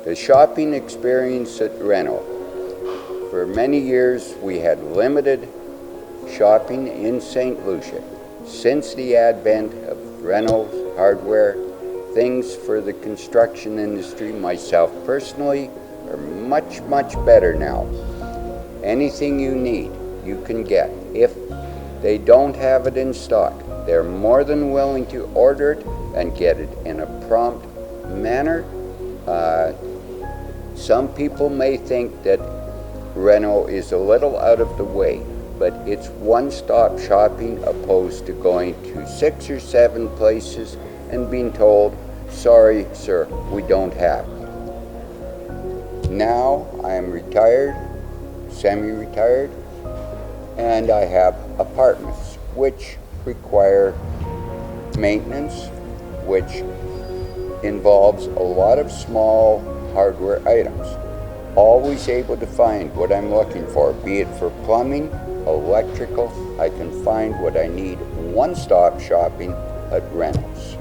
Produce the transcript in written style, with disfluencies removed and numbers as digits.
The shopping experience at Rayneau. For many years, we had limited shopping in St. Lucia. Since the advent of Rayneau's hardware, things for the construction industry, myself personally, are much, much better now. Anything you need, you can get. If they don't have it in stock, they're more than willing to order it and get it in a prompt manner. Some people may think that Rayneau is a little out of the way, but it's one-stop shopping opposed to going to 6 or 7 places and being told, sorry, sir, we don't have. Now I am retired, semi-retired, and I have apartments which require maintenance, which involves a lot of small hardware items. Always able to find what I'm looking for, be it for plumbing, electrical. I can find what I need. One-stop shopping at Rayneau's.